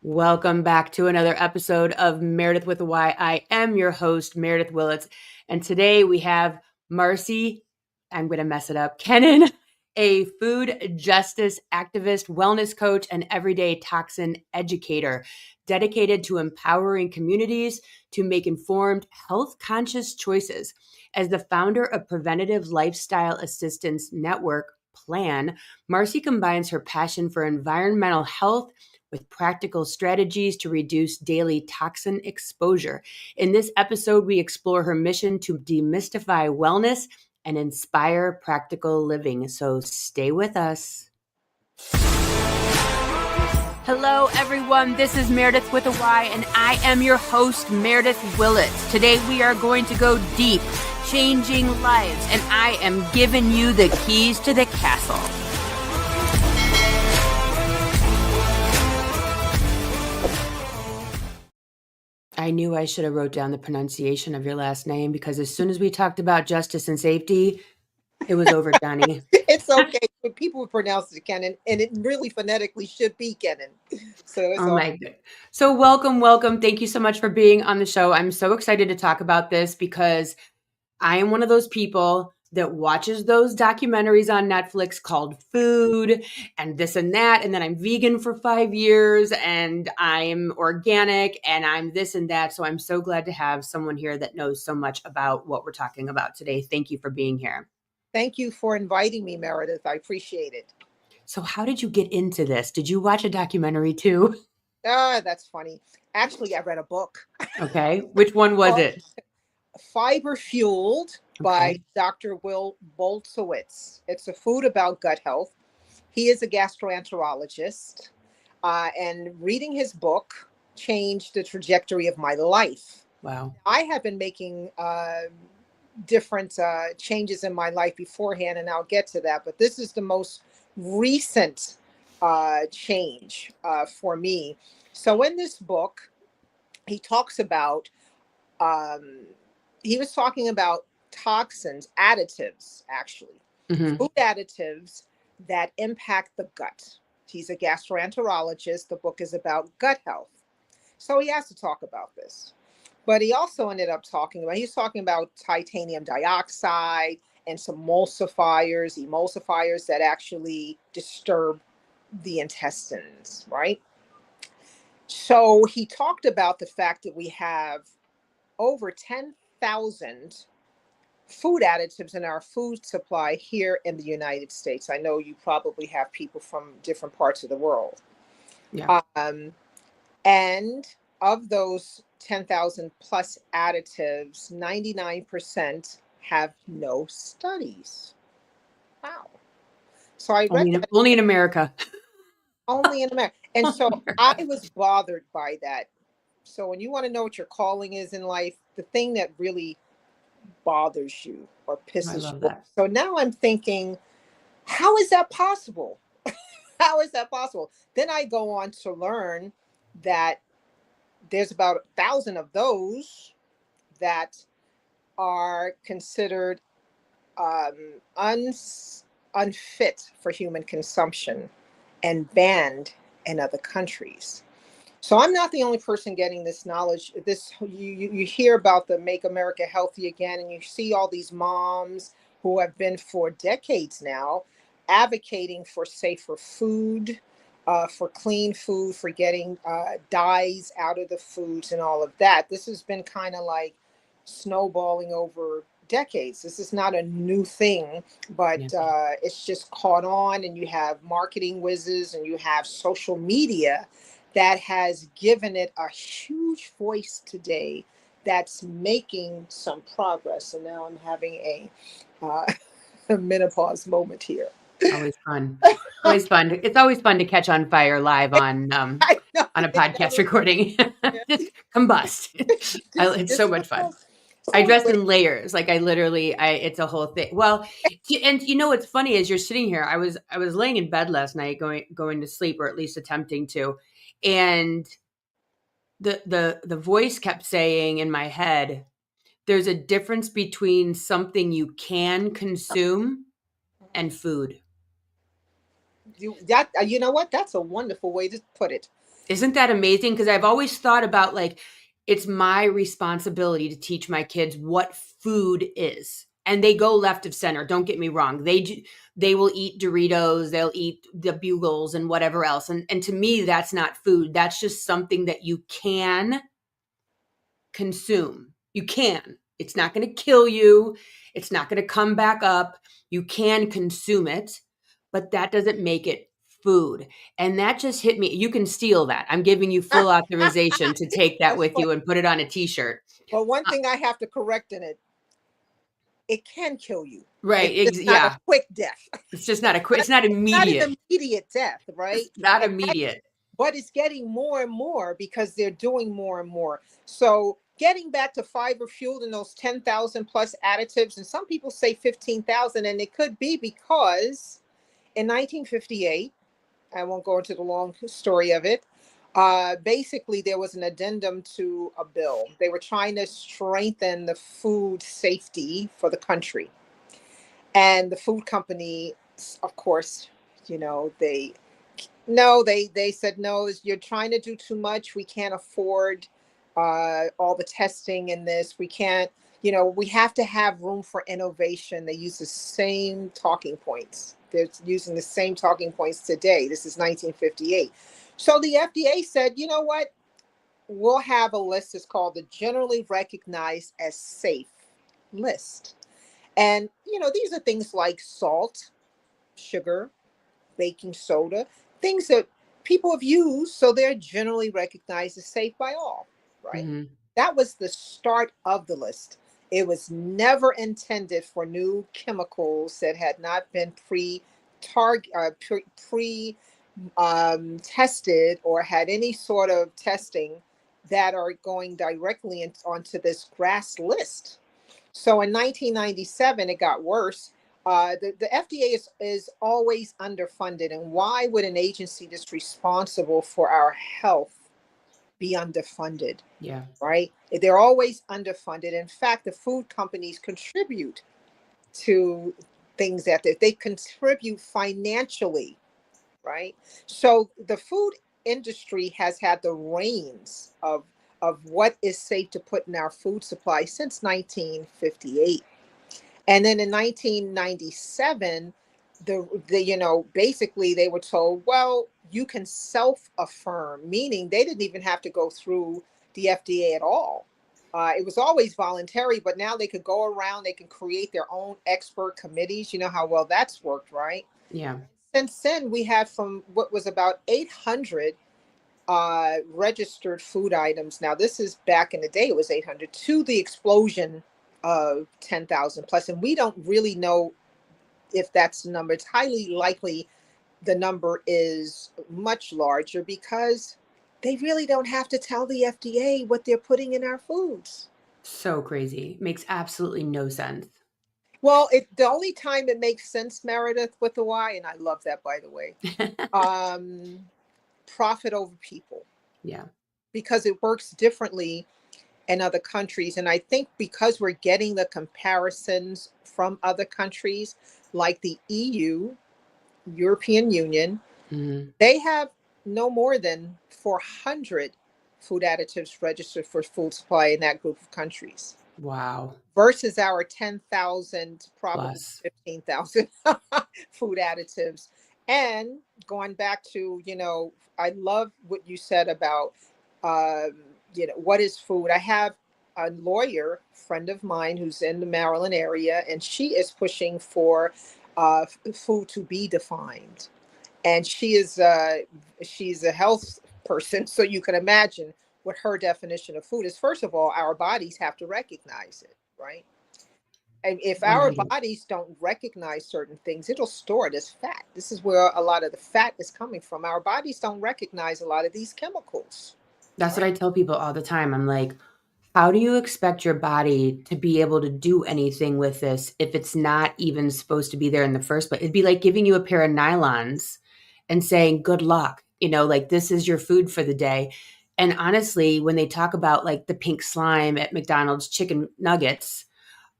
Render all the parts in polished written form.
Welcome back to another episode of Meredith with a Y. I am your host, Meredith Willits. And today we have Marci, I'm going to mess it up, Kenon, a food justice activist, wellness coach, and everyday toxin educator dedicated to empowering communities to make informed, health conscious choices. As the founder of Preventative Lifestyle Assistance Network, Plan, Marci combines her passion for environmental health with practical strategies to reduce daily toxin exposure. In this episode, we explore her mission to demystify wellness and inspire practical living. So stay with us. Hello, everyone. This is Meredith with a Y, and I am your host, Meredith Willits. Today, we are going to go deep, changing lives, and I am giving you the keys to the castle. I knew I should have wrote down the pronunciation of your last name because as soon as we talked about justice and safety, it was over, Johnny. It's okay. But people pronounce it Kenon, and it really phonetically should be Kenon. So it's Oh my God. So welcome. Thank you so much for being on the show. I'm so excited to talk about this because I am one of those people that watches those documentaries on Netflix called Food and this and that. And then I'm vegan for 5 years and I'm organic and I'm this and that. So I'm so glad to have someone here that knows so much about what we're talking about today. Thank you for being here. Thank you for inviting me, Meredith. I appreciate it. So how did you get into this? Did you watch a documentary too? That's funny. Actually, I read a book. Okay. Which one was it? Fiber Fueled by Dr. Will Boltzowitz. It's a food about gut health. He is a gastroenterologist. And reading his book changed the trajectory of my life. Wow. I have been making different changes in my life beforehand, and I'll get to that. But this is the most recent change for me. So in this book, he talks about, he was talking about toxins, additives, actually, food additives that impact the gut. He's a gastroenterologist. The book is about gut health. So he has to talk about this. But he also ended up talking about titanium dioxide and some emulsifiers that actually disturb the intestines, right? So he talked about the fact that we have over 10,000 food additives in our food supply here in the United States. I know you probably have people from different parts of the world. Yeah. And of those 10,000 plus additives, 99% have no studies. Wow. So I read that. Only in America. Only in America. And so I was bothered by that. So when you want to know what your calling is in life, the thing that really bothers you or pisses you off. So now I'm thinking, how is that possible? How is that possible? Then I go on to learn that there's about 1,000 of those that are considered unfit for human consumption and banned in other countries. So I'm not the only person getting this knowledge. You hear about the Make America Healthy Again, and you see all these moms who have been for decades now advocating for safer food, for clean food, for getting dyes out of the foods and all of that. This has been kind of like snowballing over decades. This is not a new thing, but it's just caught on, and you have marketing whizzes and you have social media that has given it a huge voice today that's making some progress. And now I'm having a menopause moment here. Always fun. Always fun. It's always fun to catch on fire live on a podcast recording. Just combust. It's so much fun. I dress in layers. Like it's a whole thing. Well, and you know what's funny is you're sitting here. I was laying in bed last night going to sleep, or at least attempting to, and the voice kept saying in my head, there's a difference between something you can consume and food. You know what? That's a wonderful way to put it. Isn't that amazing? Because I've always thought about like, it's my responsibility to teach my kids what food is. And they go left of center. Don't get me wrong. They will eat Doritos, they'll eat the Bugles and whatever else. And to me, that's not food. That's just something that you can consume. You can. It's not going to kill you. It's not going to come back up. You can consume it, but that doesn't make it food. And that just hit me. You can steal that. I'm giving you full authorization to take that That's with funny. you and put it on a t-shirt. But one thing I have to correct in it, it can kill you. Right. It's just not a Yeah. quick death. It's just not it's not Not immediate. an immediate death, right? It's not And immediate. but it's getting more and more because they're doing more and more. So getting back to fiber fueled and those 10,000 plus additives, and some people say 15,000, and it could be because in 1958, I won't go into the long story of it. Basically, there was an addendum to a bill. They were trying to strengthen the food safety for the country. And the food company, of course, you know, they said no, you're trying to do too much. We can't afford all the testing in this. We can't, we have to have room for innovation. They use the same talking points. They're using the same talking points today. This is 1958. So the FDA said, you know what? We'll have a list. It's called the generally recognized as safe list. And, these are things like salt, sugar, baking soda, things that people have used, so they're generally recognized as safe by all, right? Mm-hmm. That was the start of the list. It was never intended for new chemicals that had not been pre tested or had any sort of testing that are going directly onto this GRAS list. So in 1997, it got worse. The FDA is always underfunded. And why would an agency that's responsible for our health be underfunded? Yeah. Right? They're always underfunded. In fact, the food companies contribute to things that they contribute financially, right? So the food industry has had the reins of what is safe to put in our food supply since 1958. And then in 1997, basically they were told, well, you can self-affirm, meaning they didn't even have to go through the FDA at all. It was always voluntary, but now they could go around, they can create their own expert committees. You know how well that's worked, right? Yeah. Since then, we have from what was about 800 registered food items. Now, this is back in the day, it was 800 to the explosion of 10,000 plus. And we don't really know if that's the number. It's highly likely the number is much larger because they really don't have to tell the FDA what they're putting in our foods. So crazy. Makes absolutely no sense. Well, the only time it makes sense, Meredith, with the Y, and I love that, by the way, um, profit over people, Yeah. because it works differently in other countries. And I think because we're getting the comparisons from other countries like the EU, European Union, Mm-hmm. they have no more than 400 food additives registered for food supply in that group of countries Wow. versus our 10,000, probably Plus. 15,000 food additives. And going back to, I love what you said about, um, what is food? I have a lawyer friend of mine who's in the Maryland area, and she is pushing for food to be defined. And she's a health person, so you can imagine what her definition of food is. First of all, our bodies have to recognize it, right? And if our 100. bodies don't recognize certain things, it'll store it as fat. This is where a lot of the fat is coming from. Our bodies don't recognize a lot of these chemicals, That's what right? I tell people all the time. I'm like, how do you expect your body to be able to do anything with this if it's not even supposed to be there in the first place? It'd be like giving you a pair of nylons and saying, good luck, like this is your food for the day. And honestly, when they talk about like the pink slime at McDonald's chicken nuggets,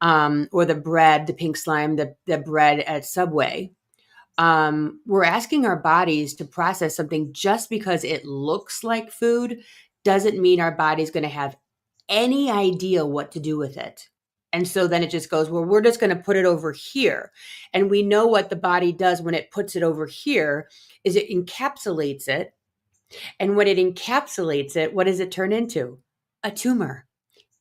or the bread, the pink slime, the bread at Subway, we're asking our bodies to process something just because it looks like food doesn't mean our body's going to have any idea what to do with it. And so then it just goes, well, we're just going to put it over here. And we know what the body does when it puts it over here is it encapsulates it. And when it encapsulates it, what does it turn into? A tumor,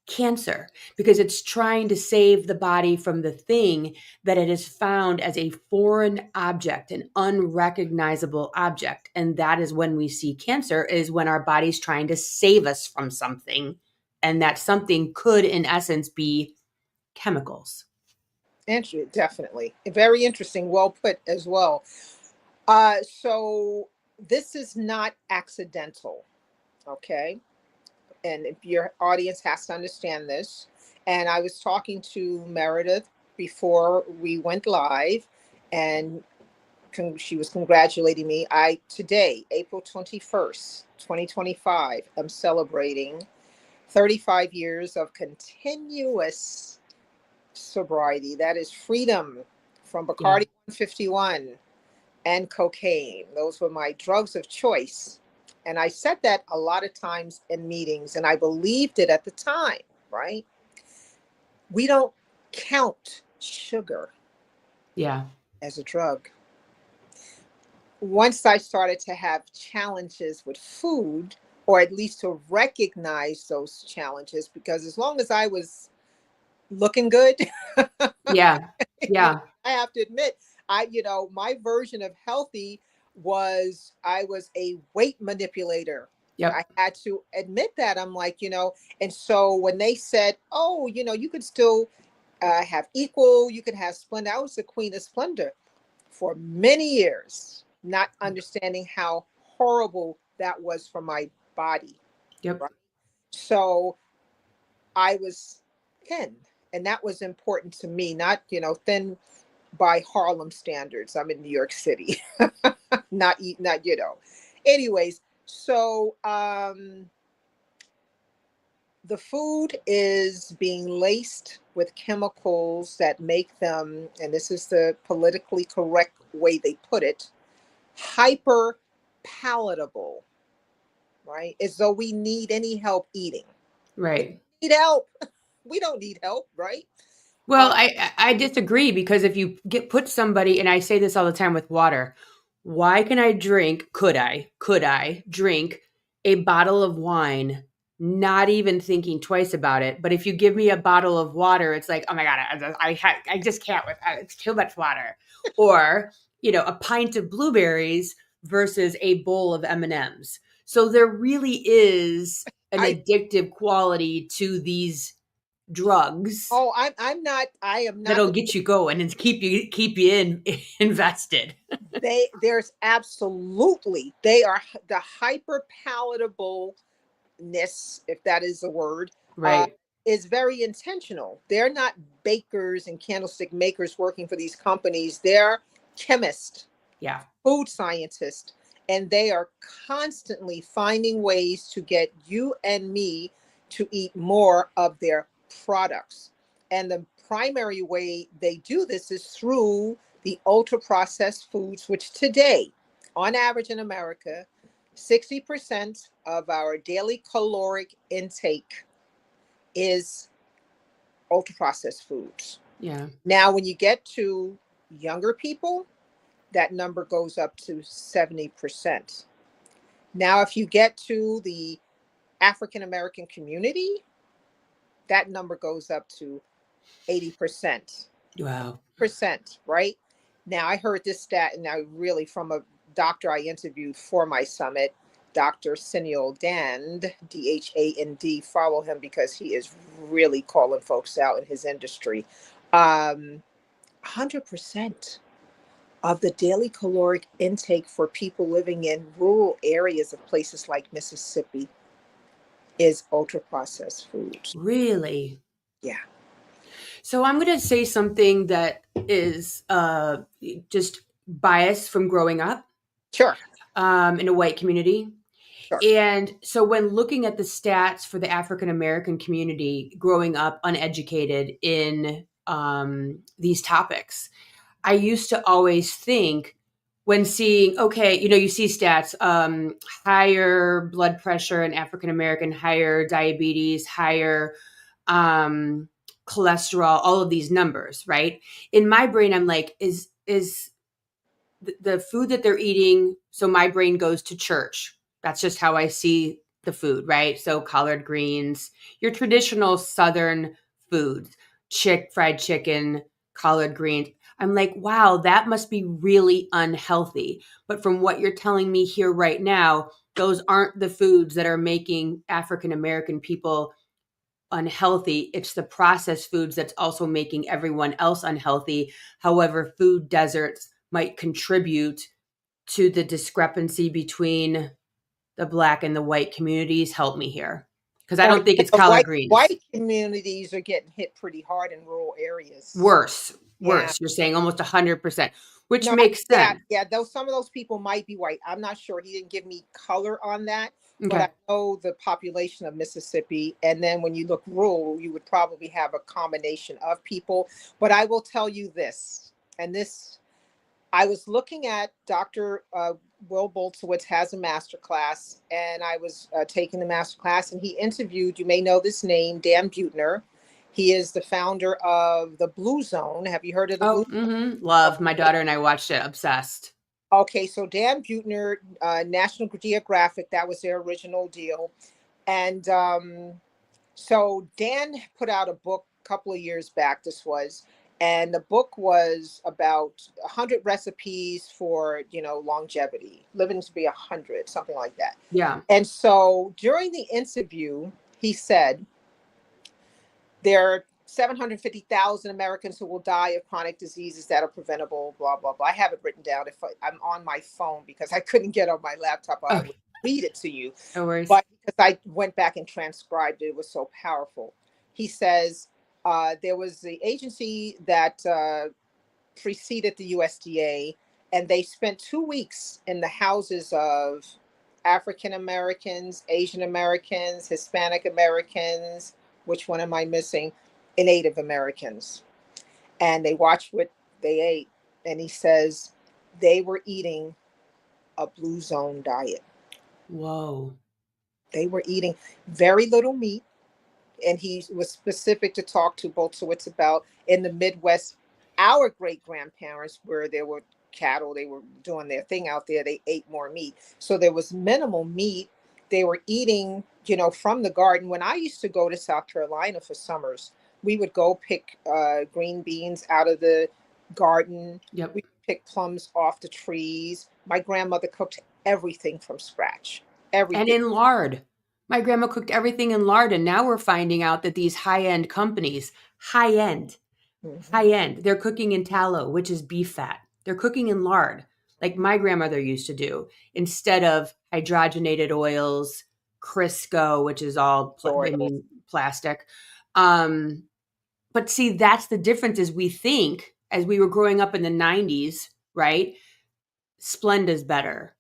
cancer, because it's trying to save the body from the thing that it has found as a foreign object, an unrecognizable object. And that is when we see cancer, is when our body's trying to save us from something. And that something could, in essence, be chemicals. Definitely. Very interesting. Well put as well. So this is not accidental. Okay. And if your audience has to understand this. And I was talking to Meredith before we went live, and she was congratulating me. Today, April 21st, 2025, I'm celebrating 35 years of continuous sobriety. That is freedom from Bacardi 151 and cocaine. Those were my drugs of choice. And I said that a lot of times in meetings, and I believed it at the time, right? We don't count sugar as a drug. Once I started to have challenges with food, or at least to recognize those challenges, because as long as I was looking good, Yeah. I have to admit, my version of healthy was I was a weight manipulator. Yep. I had to admit that. I'm like, and so when they said, oh, you could still have equal, you could have Splendor. I was the queen of Splendor for many years, not understanding how horrible that was for my body. Yep. Right? So I was thin, and that was important to me, not, thin by Harlem standards. I'm in New York City, not, anyways. So, the food is being laced with chemicals that make them, and this is the politically correct way they put it, hyper palatable, right? As though we need any help eating. Right. We need help. We don't need help, right? Well, I disagree, because if you put somebody, and I say this all the time with water, why can I drink, could I drink a bottle of wine, not even thinking twice about it? But if you give me a bottle of water, it's like, oh my God, I just can't with it's too much water. Or, a pint of blueberries versus a bowl of M&Ms. So there really is an addictive quality to these drugs. Oh, I am not That'll the get you going and keep you invested. there's absolutely, they are the hyper palatableness, if that is a word, Right. is very intentional. They're not bakers and candlestick makers working for these companies. They're chemists, food scientists, and they are constantly finding ways to get you and me to eat more of their products. And the primary way they do this is through the ultra processed foods, which today, on average in America, 60% of our daily caloric intake is ultra processed foods. Yeah. Now, when you get to younger people, that number goes up to 70%. Now, if you get to the African American community, that number goes up to 80%. Wow. Right? Now, I heard this stat, and I really, from a doctor I interviewed for my summit, Dr. Sunil Dand, Dhand. Follow him because he is really calling folks out in his industry. 100% of the daily caloric intake for people living in rural areas of places like Mississippi is ultra processed foods. Really? Yeah. So I'm going to say something that is just bias from growing up. Sure. In a white community. Sure. And so when looking at the stats for the African American community growing up uneducated in these topics, I used to always think when seeing, okay, you see stats, higher blood pressure in African American, higher diabetes, higher um, cholesterol, all of these numbers, right? In my brain, I'm like, is the food that they're eating? So my brain goes to church. That's just how I see the food, right? So collard greens, your traditional Southern foods, fried chicken, collard greens. I'm like, wow, that must be really unhealthy. But from what you're telling me here right now, those aren't the foods that are making African American people unhealthy. It's the processed foods that's also making everyone else unhealthy. However, food deserts might contribute to the discrepancy between the Black and the white communities. Help me here. Because I Or don't think even it's the collard greens. white communities are getting hit pretty hard in rural areas. Worse, Yeah. worse. You're saying almost 100%, which No, makes yeah, sense. yeah. Though some of those people might be white. I'm not sure. He didn't give me color on that, but I Okay. know the population of Mississippi. And then when you look rural, you would probably have a combination of people. But I will tell you this, and this I was looking at Dr. Will Boltzowitz has a master class, and I was taking the master class, and he interviewed, you may know this name, Dan Buettner. He is the founder of the Blue Zone. Have you heard of the Blue Oh, love. My Zone? daughter and I watched it. Obsessed. Okay, so Dan Buettner, National Geographic, that was their original deal. And so Dan put out a book a couple of years back, this was, and the book was about 100 recipes for, longevity, living to be 100, something like that. Yeah. And so during the interview, he said, there are 750,000 Americans who will die of chronic diseases that are preventable, blah, blah, blah. I have it written down. If I'm on my phone because I couldn't get on my laptop, I Okay. would read it to you. No worries. But because I went back and transcribed it, it was so powerful. He says there was the agency that preceded the USDA, and they spent 2 weeks in the houses of African Americans, Asian Americans, Hispanic Americans, which one am I missing? And Native Americans. And they watched what they ate. And he says they were eating a blue zone diet. Whoa. They were eating very little meat. And he was specific to talk to Boltzowitz about in the Midwest, our great grandparents, where there were cattle, they were doing their thing out there, they ate more meat. So there was minimal meat. They were eating, from the garden. When I used to go to South Carolina for summers, we would go pick green beans out of the garden. Yep. We pick plums off the trees. My grandmother cooked everything from scratch. And Everything. in lard. My grandma cooked everything in lard, and now we're finding out that these high-end companies, high end, Mhm. high end, they're cooking in tallow, which is beef fat. They're cooking in lard, like my grandmother used to do, instead of hydrogenated oils, Crisco, which is all, Oil. plastic. Um, but see, that's the difference. Is we think as we were growing up in the '90s, right? Splenda's better.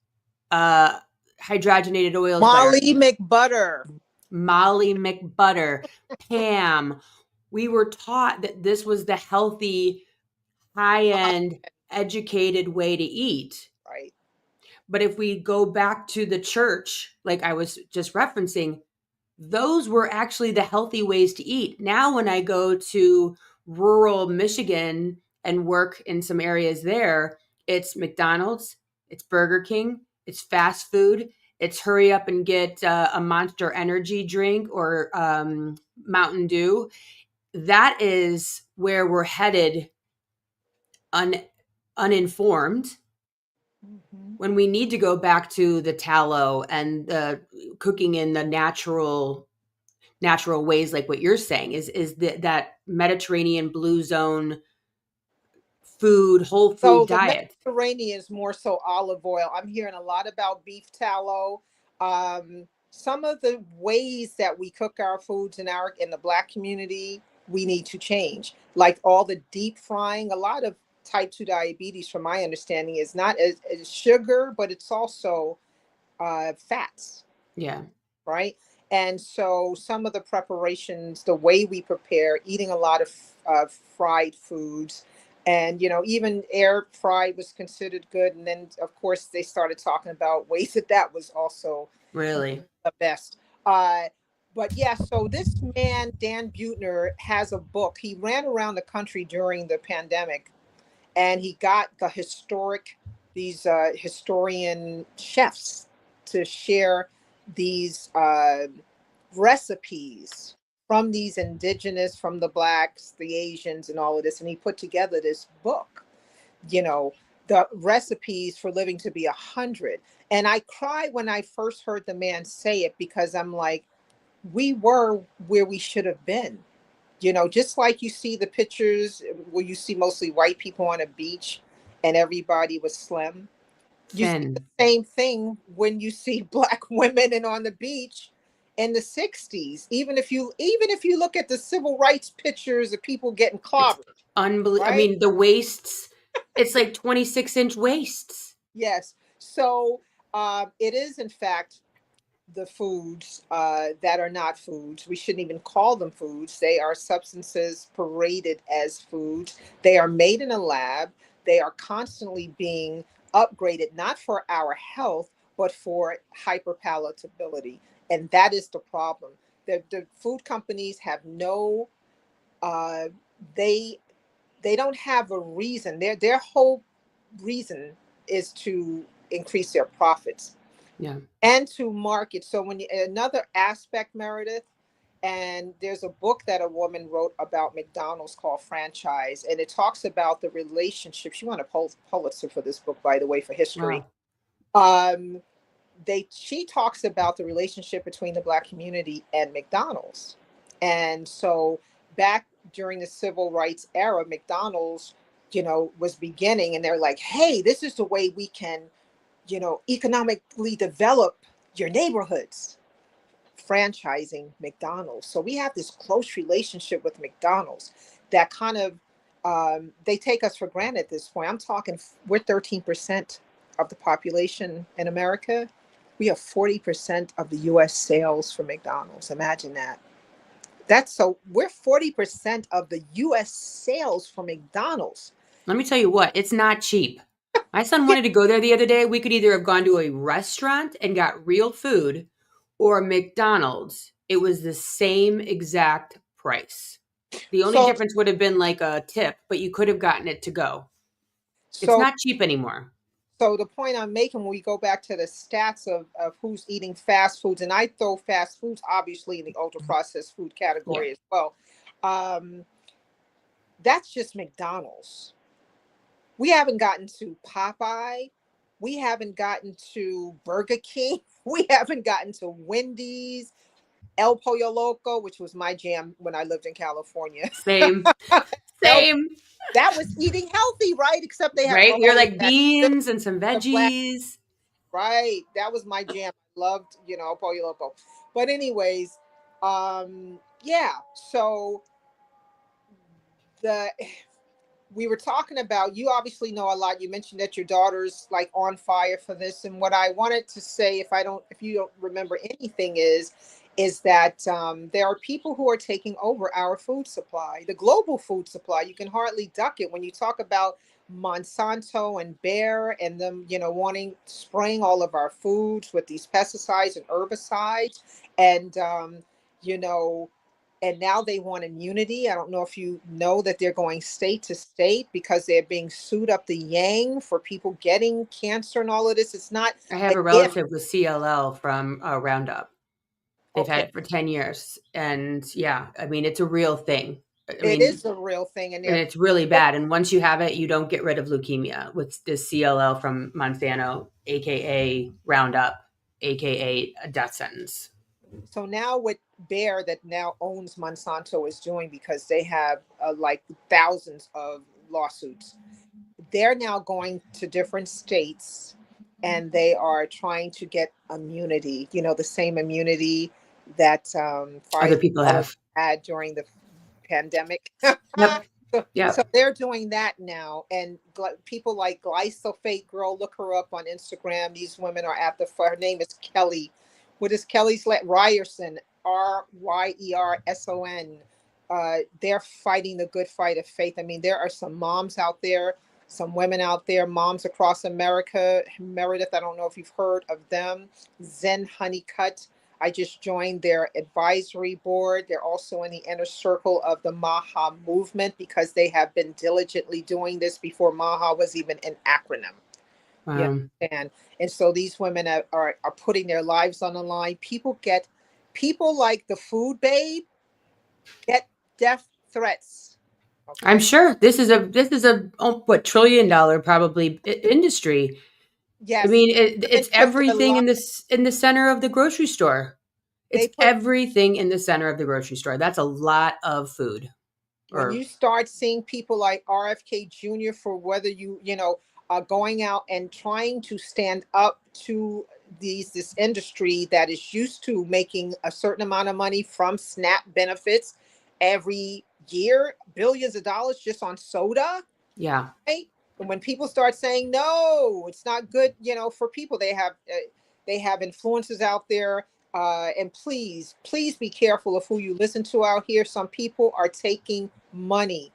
Uh, Hydrogenated oils better. Molly McButter. Molly McButter, Pam. We were taught that this was the healthy, high end, educated way to eat. Right. But if we go back to the church, like I was just referencing, those were actually the healthy ways to eat. Now, when I go to rural Michigan and work in some areas there, it's McDonald's, it's Burger King, it's fast food, it's hurry up and get a Monster Energy drink or Mountain Dew. That is where we're headed un- uninformed Mhm. when we need to go back to the tallow and the cooking in the natural ways, like what you're saying, is that Mediterranean blue zone food, whole food So the diet. Mediterranean is more so olive oil. I'm hearing a lot about beef tallow. Some of the ways that we cook our foods in the Black community, we need to change. Like all the deep frying, a lot of type 2 diabetes, from my understanding, is not as sugar, but it's also fats, Yeah. right? And so some of the preparations, the way we prepare, eating a lot of fried foods, And even air fried was considered good. And then of course they started talking about ways that was also Really? the best. uh but yeah, so this man Dan Buettner has a book. He ran around the country during the pandemic, and he got these historian chefs to share these recipes from these indigenous, from the blacks, the Asians, and all of this. And he put together this book, you know, the recipes for living to be 100. And I cried when I first heard the man say it, because I'm like, we were where we should have been. Just like you see the pictures where you see mostly white people on a beach and everybody was slim. You see the Thin. same thing when you see black women and on the beach in the 60s. Even if you look at the civil rights pictures of people getting It's clobbered, unbelievable. I right? mean, the waists, it's like 26-inch waists. Yes. So it is, in fact, the foods that are not foods. We shouldn't even call them foods. They are substances paraded as foods. They are made in a lab. They are constantly being upgraded, not for our health, but for hyperpalatability. And that is the problem. The food companies have no, uh, they they don't have a reason. Their whole reason is to increase their profits Yeah. and to market. So another aspect, Meredith, and there's a book that a woman wrote about McDonald's called Franchise, and it talks about the relationship. She won a Pulitzer for this book, by the way, for history. Wow. Um, she talks about the relationship between the black community and McDonald's. And so back during the civil rights era, McDonald's, was beginning, and they're like, hey, this is the way we can, economically develop your neighborhoods, franchising McDonald's. So we have this close relationship with McDonald's that kind of, they take us for granted at this point. I'm talking, we're 13% of the population in America. We have 40% of the US sales for McDonald's. Imagine that. We're 40% of the US sales for McDonald's. Let me tell you what, it's not cheap. My son Yeah. wanted to go there the other day. We could either have gone to a restaurant and got real food or McDonald's. It was the same exact price. The only So, difference would have been like a tip, but you could have gotten it to go. It's so not cheap anymore. So the point I'm making, when we go back to the stats of who's eating fast foods, and I throw fast foods obviously in the ultra processed food Yeah. category as well. Um, that's just McDonald's. We haven't gotten to Popeye. We haven't gotten to Burger King. We haven't gotten to Wendy's, El Pollo Loco, which was my jam when I lived in California. Same. El, Same. that was eating healthy, right? Except they had Right? You're always like that beans and some the black. veggies. Right. That was my jam. I loved, Pollo Loco. But anyways, yeah. So the we were talking about, you obviously know a lot. You mentioned that your daughter's like on fire for this. And what I wanted to say, if you don't remember anything, is that there are people who are taking over our food supply, the global food supply. You can hardly duck it when you talk about Monsanto and Bayer and them, wanting spraying all of our foods with these pesticides and herbicides, and you know and now they want immunity. I don't know if you know that they're going state to state because they're being sued up the yang for people getting cancer and all of this. It's not I have an a if. relative with CLL from Roundup. They've had Okay, it for 10 years. And yeah, I mean, it's a real thing. I it mean, is a real thing, and and they're it's really bad. And once you have it, you don't get rid of leukemia with this CLL from Monsanto, AKA Roundup, AKA a death sentence. so now what Bayer, that now owns Monsanto, is doing, because they have like thousands of lawsuits. They're now going to different states, and they are trying to get immunity, the same immunity that Other Pfizer people Moderna have. had during the pandemic. Yep. So Yep. they're doing that now. And people like Glyphosate Girl, look her up on Instagram. These women are at her name is Kelly. What is Kelly's Ryerson? Ryerson. they're fighting the good fight of faith. I mean, there are some moms out there, some women out there, moms across America. Meredith, I don't know if you've heard of them. Zen Honeycutt. I just joined their advisory board. They're also in the inner circle of the MAHA movement because they have been diligently doing this before MAHA was even an acronym. You Wow. understand? And so these women are putting their lives on the line. People like the food babe get death threats. I'm Okay. sure this is a what $1 trillion probably industry. I Yes. mean, Women it's put their everything life, in the center of the grocery store. they It's put everything in the center of the grocery store. That's a lot of food. when Or you start seeing people like RFK Jr. for whether going out and trying to stand up to this industry that is used to making a certain amount of money from SNAP benefits every year, billions of dollars just on soda, yeah, right? And when people start saying no, it's not good, for people, they have influences out there. And please be careful of who you listen to out here. Some people are taking money.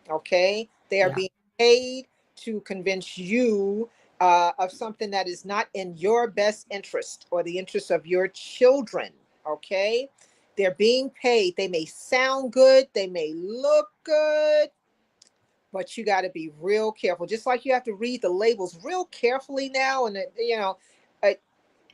Okay, they are yeah, being paid to convince you of something that is not in your best interest or the interest of your children. Okay, they're being paid. They may sound good, they may look good, but you got to be real careful. Just like you have to read the labels real carefully now, and uh,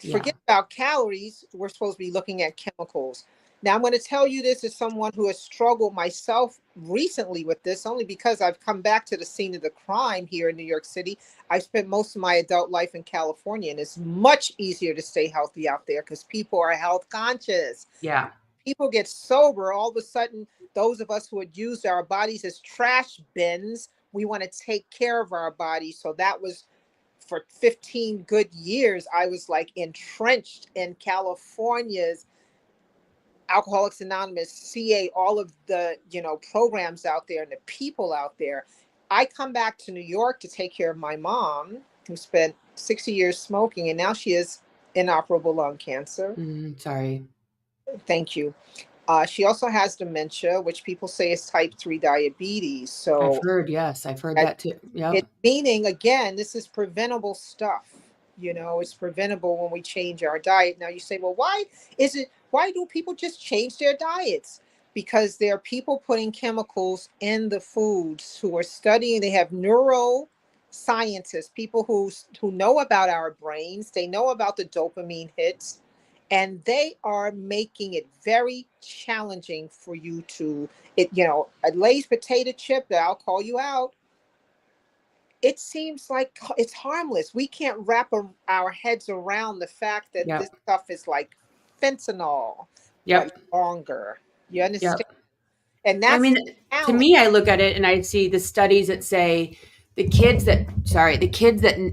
yeah, forget about calories. We're supposed to be looking at chemicals. Now, I'm going to tell you this as someone who has struggled myself recently with this, only because I've come back to the scene of the crime here in New York City. I spent most of my adult life in California, and it's much easier to stay healthy out there because people are health conscious. yeah, People get sober, all of a sudden, those of us who had used our bodies as trash bins, we want to take care of our bodies. So that was for 15 good years. I was like entrenched in California's Alcoholics Anonymous, CA, all of the programs out there and the people out there. I come back to New York to take care of my mom, who spent 60 years smoking, and now she has inoperable lung cancer. sorry. Thank you. She also has dementia, which people say is type 3 diabetes. I've So heard, yes, I've heard that that too. Yep. it meaning, again, this is preventable stuff. It's preventable when we change our diet. Now you say, well, why do people just change their diets? Because there are people putting chemicals in the foods who are studying. They have neuroscientists, people who know about our brains, they know about the dopamine hits, and they are making it very challenging for you to a Lay's potato chip, that I'll call you out, it seems like it's harmless. We can't wrap our heads around the fact that this Yep. stuff is like fentanyl, but Yep. longer. You understand? Yep. And I that's mean, the to challenge. me, I look at it and I see the studies that say the kids that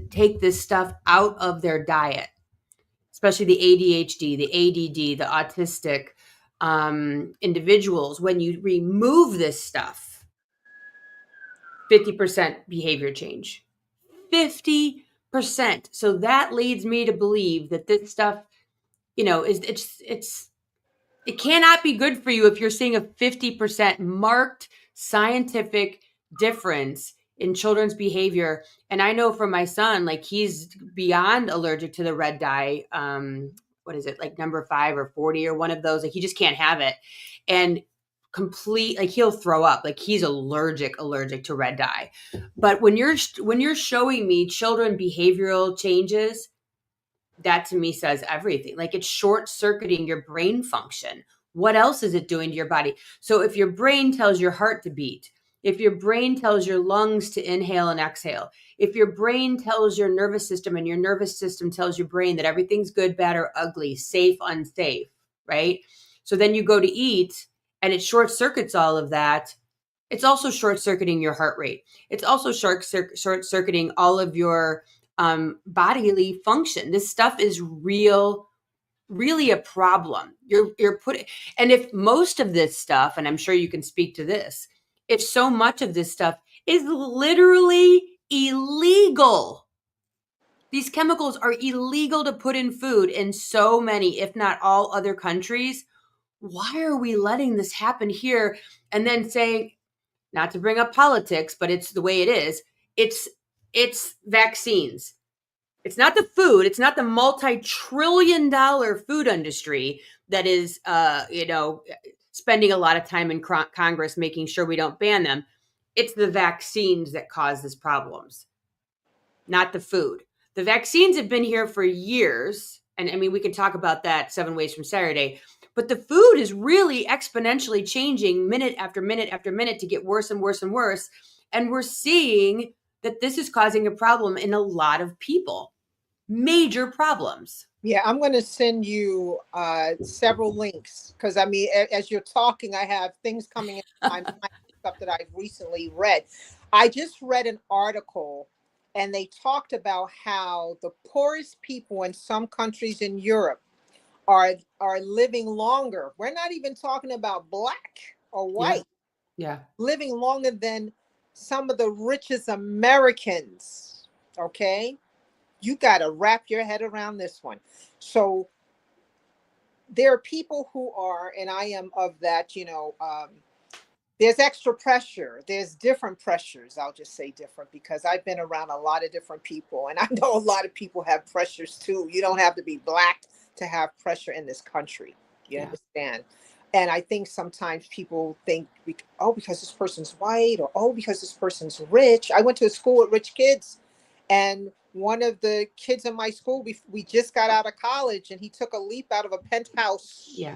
take this stuff out of their diet, especially the ADHD, the ADD, the autistic individuals, when you remove this stuff, 50% behavior change. 50%. So that leads me to believe that this stuff, is it cannot be good for you if you're seeing a 50% marked scientific difference in children's behavior. And I know from my son, like he's beyond allergic to the red dye. What is it, like number 5 or 40 or one of those? Like he just can't have it. And complete, like he'll throw up, like he's allergic to red dye. But when you're showing me children behavioral changes, that to me says everything. Like it's short circuiting your brain function. What else is it doing to your body? So if your brain tells your heart to beat, if your brain tells your lungs to inhale and exhale, if your brain tells your nervous system and your nervous system tells your brain that everything's good, bad, or ugly, safe, unsafe, right? So then you go to eat and it short circuits all of that. It's also short circuiting your heart rate. It's also short circuiting all of your bodily function. This stuff is really a problem. You're putting, and if most of this stuff, and I'm sure you can speak to this, if so much of this stuff is literally illegal, these chemicals are illegal to put in food in so many, if not all other countries. why are we letting this happen here? And then saying, not to bring up politics, but it's the way it is. It's vaccines. It's not the food. It's not the multi-trillion-dollar food industry that is, spending a lot of time in Congress making sure we don't ban them. It's the vaccines that cause these problems, not the food. The vaccines have been here for years. And I mean, we can talk about that 7 ways from Saturday. But the food is really exponentially changing minute after minute after minute to get worse and worse and worse. And we're seeing that this is causing a problem in a lot of people. Major problems. Yeah, I'm going to send you several links because I mean, as you're talking, I have things coming in my mind, stuff that I've recently read. I just read an article and they talked about how the poorest people in some countries in Europe are living longer. We're not even talking about black or Yeah. white, Yeah. living longer than some of the richest Americans. Okay, you got to wrap your head around this one. So there are people who are, and I am of that, there's extra pressure. There's different pressures. I'll just say different because I've been around a lot of different people and I know a lot of people have pressures too. You don't have to be black to have pressure in this country. You Yeah. understand? And I think sometimes people think, oh, because this person's white, or oh, because this person's rich. I went to a school with rich kids, and one of the kids in my school, we just got out of college, and he took a leap out of a penthouse. Yeah.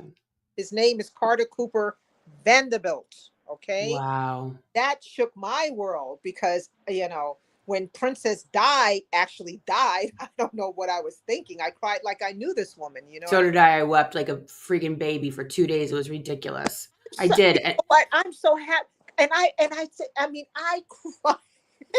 His name is Carter Cooper Vanderbilt. Okay. Wow. That shook my world because, when Princess actually died, I don't know what I was thinking. I cried like I knew this woman. You know So what I did I. I wept like a freaking baby for 2 days. It was ridiculous. I so, did. you know what? I'm so happy. I cried.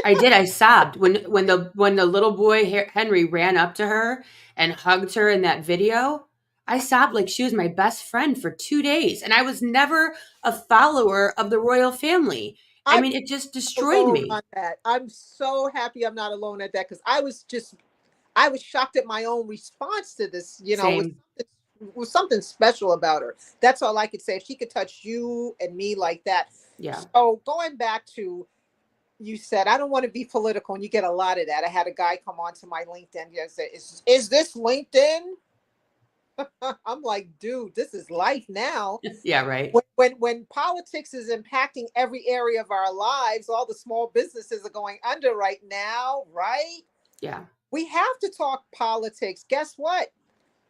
I did. I sobbed when the little boy Henry ran up to her and hugged her in that video. I sobbed like she was my best friend for 2 days, and I was never a follower of the royal family. I I'm mean, it just destroyed alone me. on that. I'm so happy I'm not alone at that because I was shocked at my own response to this. Same. Was something special about her. That's all I could say. If she could touch you and me like that. Yeah. So going back to, you said, I don't want to be political, and you get a lot of that. I had a guy come onto my LinkedIn and say, is this LinkedIn? I'm like, dude, this is life now. Yeah. Right. When politics is impacting every area of our lives, all the small businesses are going under right now, right? Yeah. We have to talk politics. Guess what?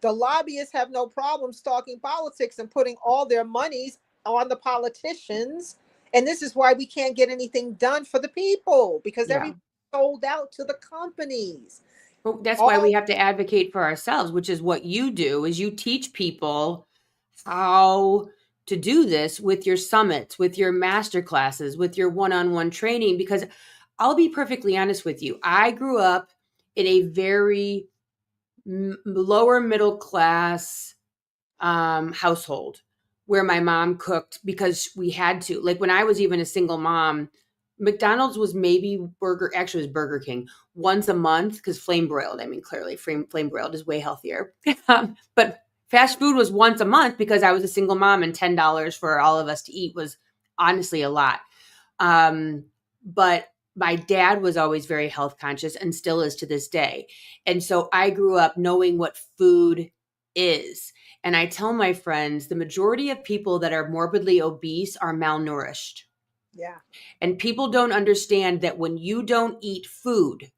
The lobbyists have no problems talking politics and putting all their monies on the politicians. And this is why we can't get anything done for the people because Yeah. everybody's sold out to the companies. But that's why we All have to advocate for ourselves, which is what you do, is you teach people how to do this with your summits, with your master classes, with your one-on-one training. Because I'll be perfectly honest with you, I grew up in a very lower middle class household where my mom cooked because we had to. Like when I was even a single mom, McDonald's was maybe actually it was Burger King once a month because flame broiled. I mean, clearly flame broiled is way healthier. But fast food was once a month because I was a single mom and $10 for all of us to eat was honestly a lot. But my dad was always very health conscious and still is to this day. And so I grew up knowing what food is. And I tell my friends the majority of people that are morbidly obese are malnourished. Yeah. And people don't understand that when you don't eat food,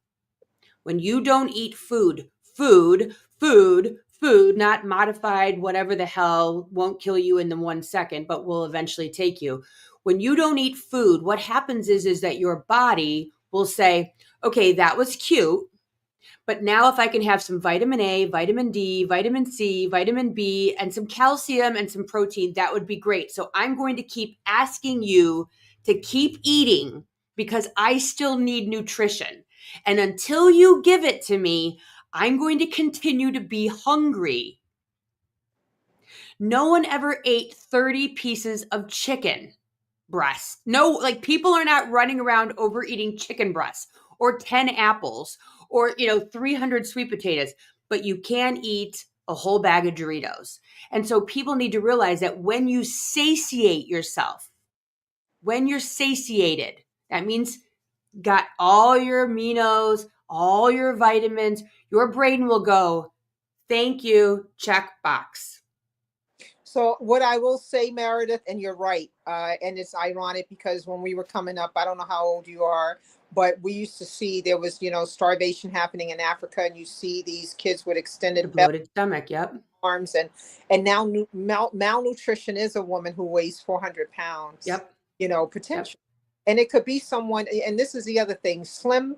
food, not modified, whatever the hell, won't kill you in the 1 second, but will eventually take you. When you don't eat food, what happens is that your body will say, okay, that was cute. But now, if I can have some vitamin A, vitamin D, vitamin C, vitamin B, and some calcium and some protein, that would be great. So I'm going to keep asking you to keep eating because I still need nutrition. And until you give it to me, I'm going to continue to be hungry. No one ever ate 30 pieces of chicken breast. No, like people are not running around overeating chicken breasts or 10 apples or 300 sweet potatoes, but you can eat a whole bag of Doritos. And so people need to realize that when you satiate yourself, when you're satiated, that means got all your aminos, all your vitamins, your brain will go, thank you, check box. So what I will say, Meredith, and you're right, and it's ironic because when we were coming up, I don't know how old you are, but we used to see there was, starvation happening in Africa, and you see these kids with The extended belly bloated stomach, yep. arms, and now malnutrition is a woman who weighs 400 pounds, Yep. Yep. potential, and it could be someone. And this is the other thing: slim,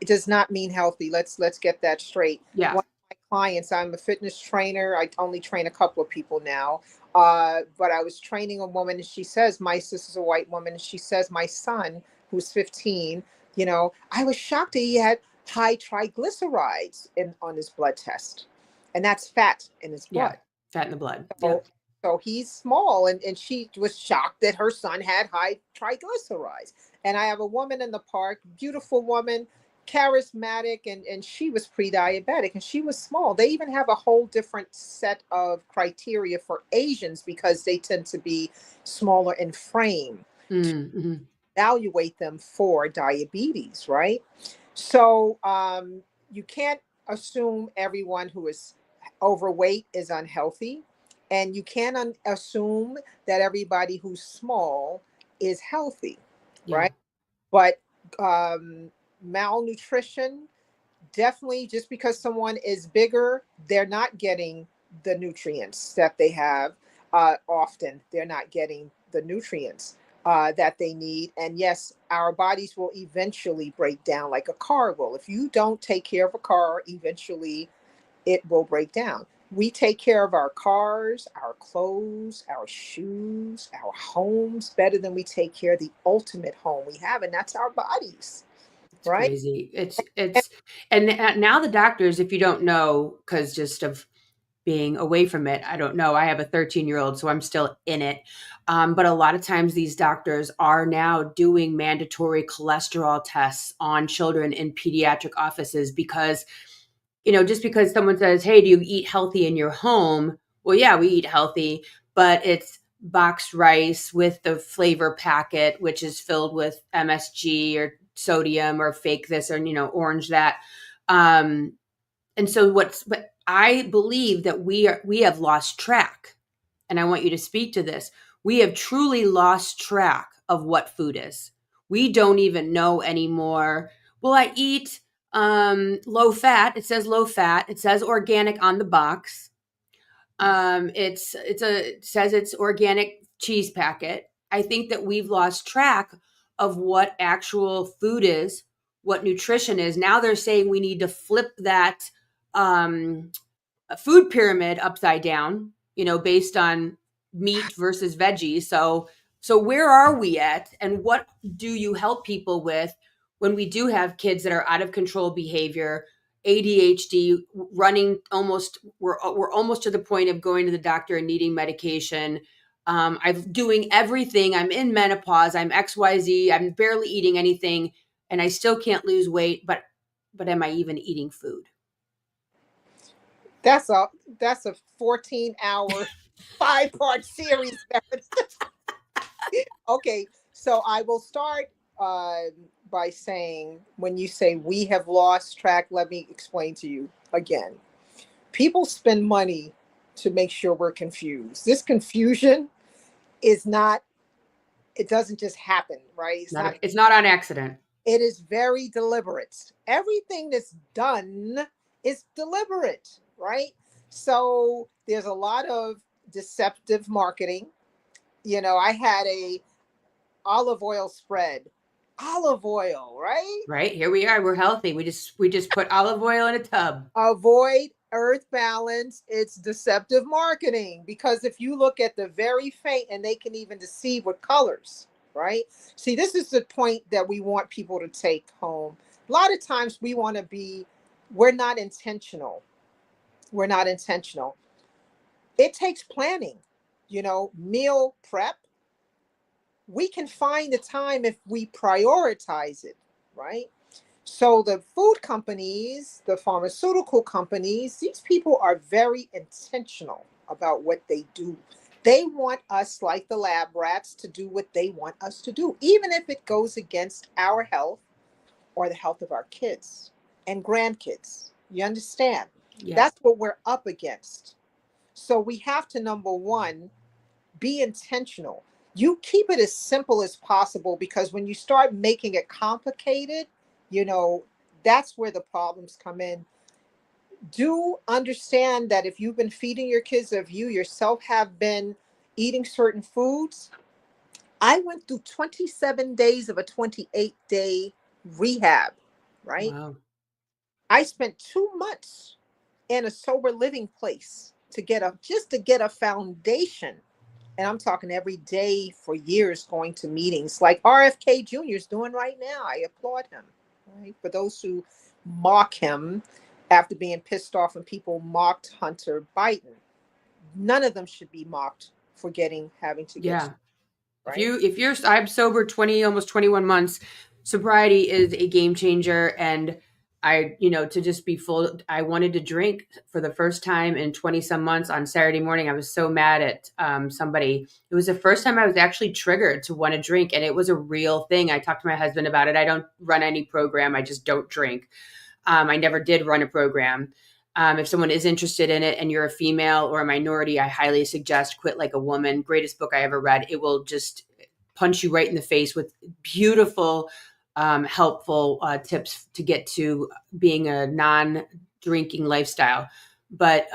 it does not mean healthy. Let's get that straight. Yeah. One of my clients, I'm a fitness trainer. I only train a couple of people now. But I was training a woman, and she says, my sister's a white woman, and she says, my son, who's 15, I was shocked that he had high triglycerides on his blood test. And that's fat in his Yeah. blood. Fat in the blood. So, Yep. so he's small, and she was shocked that her son had high triglycerides. And I have a woman in the park, beautiful woman, charismatic, and she was pre-diabetic and she was small. They even have a whole different set of criteria for Asians because they tend to be smaller in frame, Mm-hmm. evaluate them for diabetes, right? So you can't assume everyone who is overweight is unhealthy, and you can't assume that everybody who's small is healthy, Yeah. right? But malnutrition, definitely, just because someone is bigger, they're not getting the nutrients that they have. Often, they're not getting the nutrients that they need. And yes, our bodies will eventually break down like a car will. If you don't take care of a car, eventually it will break down. We take care of our cars, our clothes, our shoes, our homes better than we take care of the ultimate home we have, and that's our bodies, It's right? crazy. And now the doctors, if you don't know, because just of being away from it, I don't know. I have a 13-year-old, so I'm still in it. But a lot of times these doctors are now doing mandatory cholesterol tests on children in pediatric offices because, just because someone says, hey, do you eat healthy in your home? Well, yeah, we eat healthy, but it's boxed rice with the flavor packet, which is filled with MSG or sodium or fake this or, orange that. Um, and so but I believe that we have lost track. And I want you to speak to this. We have truly lost track of what food is. We don't even know anymore. Well, I eat low fat. It says low fat. It says organic on the box. It says it's organic cheese packet. I think that we've lost track of what actual food is, what nutrition is. Now they're saying we need to flip that um, food pyramid upside down, based on meat versus veggies. So where are we at, and what do you help people with when we do have kids that are out of control behavior, ADHD, running almost we're almost to the point of going to the doctor and needing medication. I'm doing everything. I'm in menopause. I'm XYZ. I'm barely eating anything, and I still can't lose weight. But am I even eating food? That's a that's a 14-hour 5-part series. Okay, so I will start by saying, when you say we have lost track, let me explain to you again. People spend money to make sure we're confused. This confusion is not, it doesn't just happen, right? It's not on accident. It is very deliberate. Everything that's done is deliberate, right? So there's a lot of deceptive marketing. I had a olive oil spread. Olive oil, right? Right, here we are. We're healthy. We just put olive oil in a tub. Avoid earth balance. It's deceptive marketing, because if you look at the very faint, and they can even deceive with colors, right? See, this is the point that we want people to take home. A lot of times we're not intentional. We're not intentional. It takes planning, meal prep. We can find the time if we prioritize it, right? So the food companies, the pharmaceutical companies, these people are very intentional about what they do. They want us, like the lab rats, to do what they want us to do, even if it goes against our health or the health of our kids and grandkids. You understand? Yep. That's what we're up against. So we have to, number one, be intentional. You keep it as simple as possible, because when you start making it complicated, you know, that's where the problems come in. Do understand that if you've been feeding your kids, if you yourself have been eating certain foods, I went through 27 days of a 28-day rehab, right? Wow. I spent 2 months in a sober living place to get a just to get a foundation. And I'm talking every day for years, going to meetings like RFK Jr. is doing right now. I applaud him. Right? For those who mock him after being pissed off when people mocked Hunter Biden, none of them should be mocked for having to get, Yeah. right? If you're I'm sober 20, almost 21 months. Sobriety is a game changer. And to just be full, I wanted to drink for the first time in 20 some months on Saturday morning. I was so mad at somebody. It was the first time I was actually triggered to want to drink, and it was a real thing. I talked to my husband about it. I don't run any program. I just don't drink. I never did run a program. If someone is interested in it and you're a female or a minority, I highly suggest Quit Like a Woman. Greatest book I ever read. It will just punch you right in the face with beautiful, helpful tips to get to being a non-drinking lifestyle. But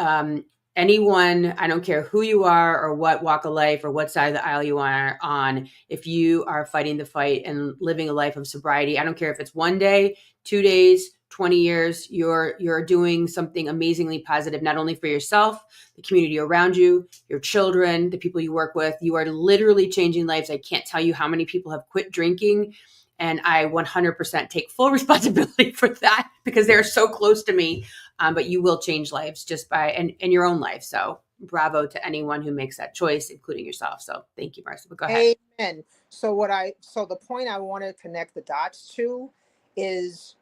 anyone, I don't care who you are or what walk of life or what side of the aisle you are on, if you are fighting the fight and living a life of sobriety, I don't care if it's 1 day, 2 days, 20 years, you're doing something amazingly positive, not only for yourself, the community around you, your children, the people you work with. You are literally changing lives. I can't tell you how many people have quit drinking, and I 100% take full responsibility for that because they're so close to me. But you will change lives just by and your own life. So bravo to anyone who makes that choice, including yourself. So thank you, Marcy. But go ahead. Amen. So the point I want to connect the dots to is,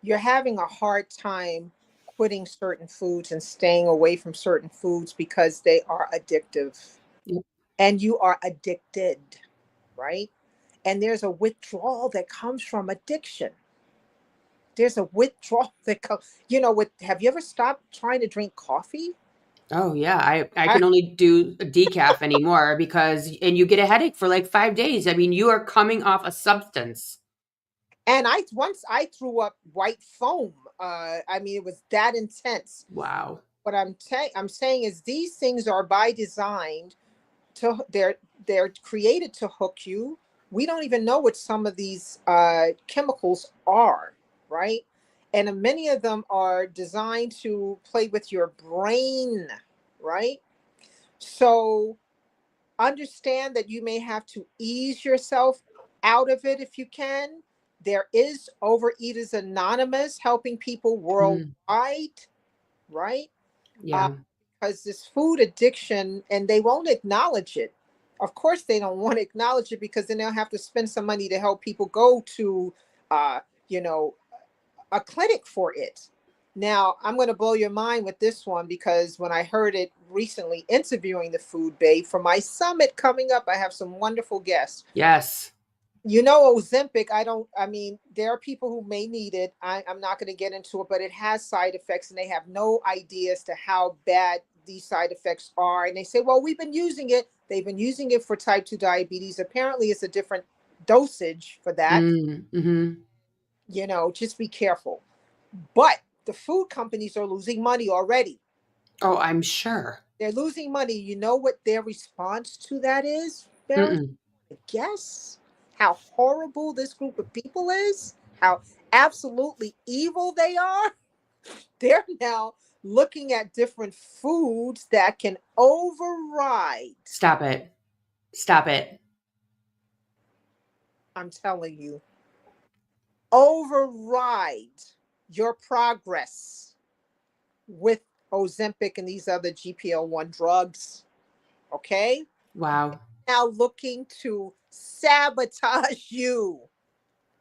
you're having a hard time quitting certain foods and staying away from certain foods because they are addictive, Yep. and you are addicted, right? And there's a withdrawal that comes from addiction. There's a withdrawal that comes, have you ever stopped trying to drink coffee? Oh yeah, I I, can only do a decaf anymore because and you get a headache for like 5 days. I mean, you are coming off a substance. and I threw up white foam. I mean, it was that intense. Wow. What I'm saying is, these things are by design to they're created to hook you. We don't even know what some of these chemicals are, right? And many of them are designed to play with your brain, right? So understand that you may have to ease yourself out of it if you can. There is Overeaters Anonymous helping people Mm, worldwide, right? Uh, yeah. because this food addiction, and they won't acknowledge it. Of course, they don't want to acknowledge it, because then they'll have to spend some money to help people go to, uh, you know, a clinic for it. Now, I'm going to blow your mind with this one, because when I heard it recently interviewing the food babe for my summit coming up, I have some wonderful guests. Yes. Ozempic, I mean, there are people who may need it. I'm not going to get into it, but it has side effects, and they have no idea as to how bad these side effects are. And they say, well, we've been using it. They've been using it for type 2 diabetes. Apparently, it's a different dosage for that. Mm-hmm. Just be careful. But the food companies are losing money already. Oh, I'm sure. They're losing money. You know what their response to that is, Barry? Mm-mm. Guess how horrible this group of people is, how absolutely evil they are. They're now looking at different foods that can override, Stop it. Stop it. I'm telling you, override your progress with Ozempic and these other GPL-1 drugs. Okay? Wow. Now looking to sabotage you,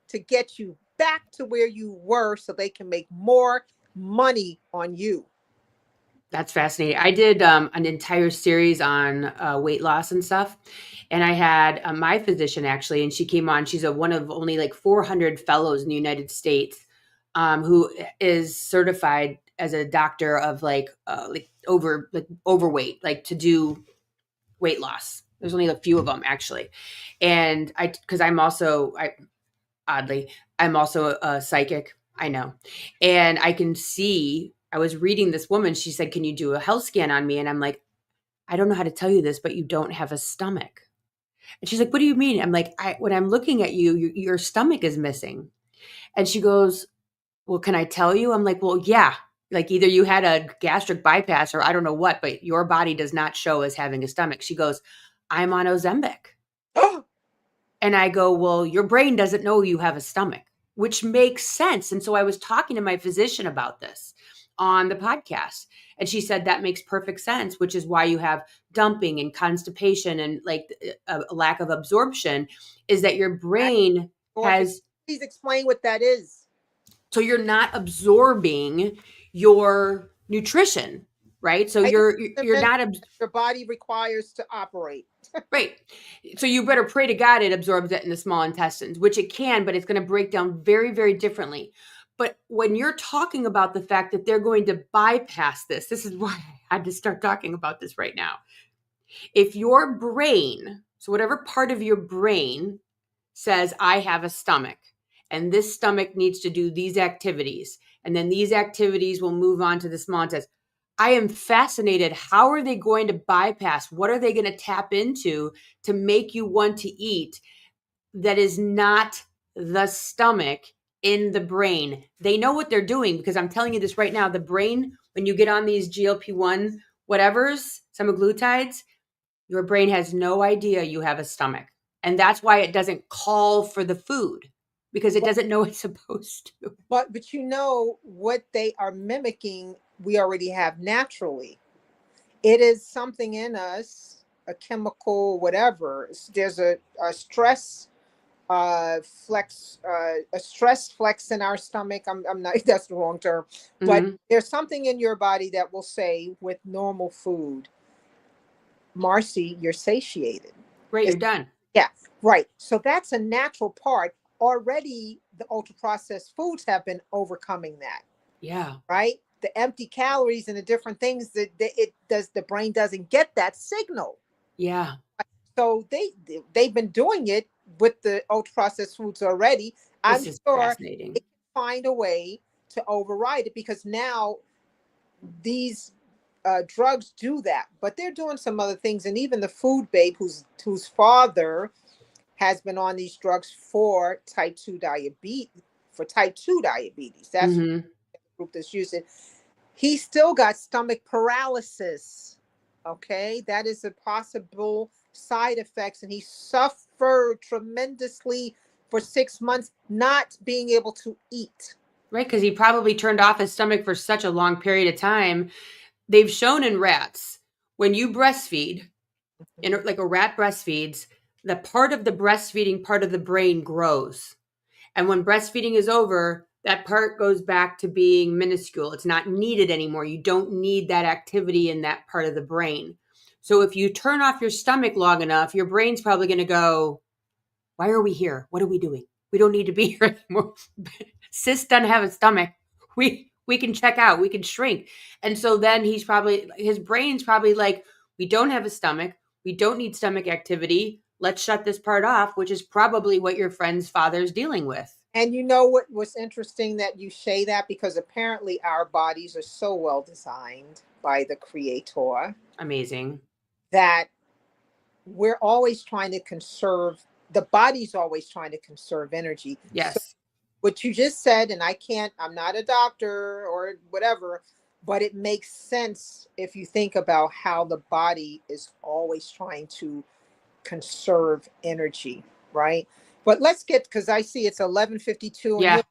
to get you back to where you were so they can make more money on you. That's fascinating. I did an entire series on weight loss and stuff. And I had my physician actually, and she came on. She's one of only like 400 fellows in the United States who is certified as a doctor of like overweight, like to do weight loss. There's only a few of them actually. And because oddly, I'm also a psychic. I know. And I can see, I was reading this woman. She said, "Can you do a health scan on me?" And I'm like, "I don't know how to tell you this, but you don't have a stomach." And she's like, "What do you mean?" I'm like, when I'm looking at you, your stomach is missing. And she goes, "Well, can I tell you?" I'm like, "Well, yeah. Like either you had a gastric bypass or I don't know what, but your body does not show as having a stomach." She goes, "I'm on Ozempic." And I go, "Well, your brain doesn't know you have a stomach," which makes sense. And so I was talking to my physician about this on the podcast. And she said that makes perfect sense, which is why you have dumping and constipation and like a lack of absorption is that your brain has. Please explain what that is. So you're not absorbing your nutrition, right? So you're not your body requires to operate. right. So you better pray to God it absorbs it in the small intestines, which it can, but it's going to break down very, very differently. But when you're talking about the fact that they're going to bypass this is why I had to start talking about this right now. If your brain, so whatever part of your brain says, "I have a stomach, and this stomach needs to do these activities, and then these activities will move on to the small intestine." I am fascinated. How are they going to bypass? What are they going to tap into to make you want to eat that is not the stomach in the brain? They know what they're doing because I'm telling you this right now. The brain, when you get on these GLP-1 whatevers, semaglutides, your brain has no idea you have a stomach. And that's why it doesn't call for the food because it doesn't know it's supposed to. But you know what they are mimicking, we already have naturally. It is something in us, a chemical, whatever. There's a stress flex, a stress flex in our stomach. I'm not, that's the wrong term, but there's something in your body that will say with normal food, "Marci, you're satiated." Right, you're done. Yeah, right. So that's a natural part. Already the ultra processed foods have been overcoming that. Yeah. Right? The empty calories and the different things the brain doesn't get that signal. Yeah. So they've been doing it with the ultra processed foods already. I'm This is sure fascinating. they can find a way to override it because now these drugs do that, but they're doing some other things. And even the food babe, whose father has been on these drugs for type 2 diabetes, That's the group that's using. He still got stomach paralysis. Okay, that is a possible side effects, and he suffered tremendously for 6 months not being able to eat. Right, because he probably turned off his stomach for such a long period of time. They've shown in rats, when you breastfeed, like a rat breastfeeds, the part of the breastfeeding part of the brain grows. And when breastfeeding is over, that part goes back to being minuscule. It's not needed anymore. You don't need that activity in that part of the brain. So if you turn off your stomach long enough, your brain's probably going to go, "Why are we here? What are we doing? We don't need to be here anymore. Sis doesn't have a stomach. We can check out. We can shrink." And so then his brain's probably like, "We don't have a stomach. We don't need stomach activity. Let's shut this part off," which is probably what your friend's father's dealing with. And you know what was interesting that you say that, because apparently our bodies are so well designed by the creator Amazing. that we're always trying to conserve, the body's always trying to conserve energy. So Yes. what you just said, and I'm not a doctor or whatever, but it makes sense if you think about how the body is always trying to conserve energy, right? But let's get, because I see it's 11:52 and Yeah. you're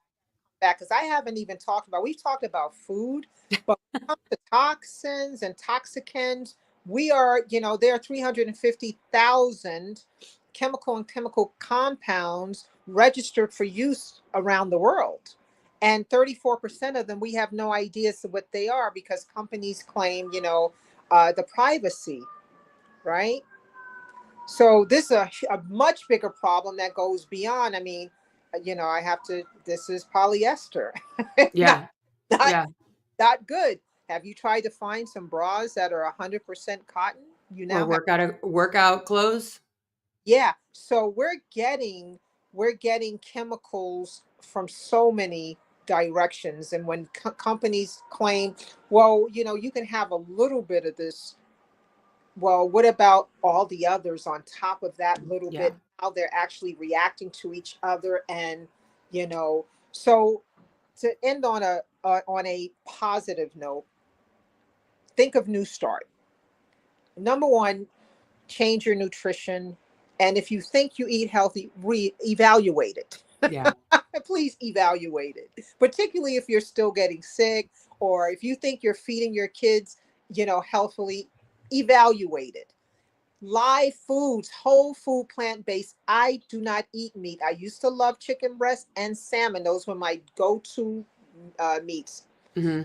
back, because I haven't even talked about, we've talked about food, but when it comes to toxins and toxicants, we are, there are 350,000 chemical and chemical compounds registered for use around the world. And 34% of them, we have no idea as to what they are because companies claim, the privacy, right? So this is a much bigger problem that goes beyond. I mean, I have to, this is polyester. not, Yeah. not, Yeah. not good. Have you tried to find some bras that are 100% cotton? You Or now have. workout clothes. Yeah, so we're getting chemicals from so many directions, and when companies claim, well, you can have a little bit of this, well, what about all the others on top of that little Yeah. bit? How they're actually reacting to each other, and you know, so to end on a positive note, think of New Start. Number one, change your nutrition. And if you think you eat healthy, evaluate it. Yeah. Please evaluate it, particularly if you're still getting sick or if you think you're feeding your kids, healthfully, evaluate it. Live foods, whole food, plant based. I do not eat meat. I used to love chicken breast and salmon. Those were my go to meats. Hmm.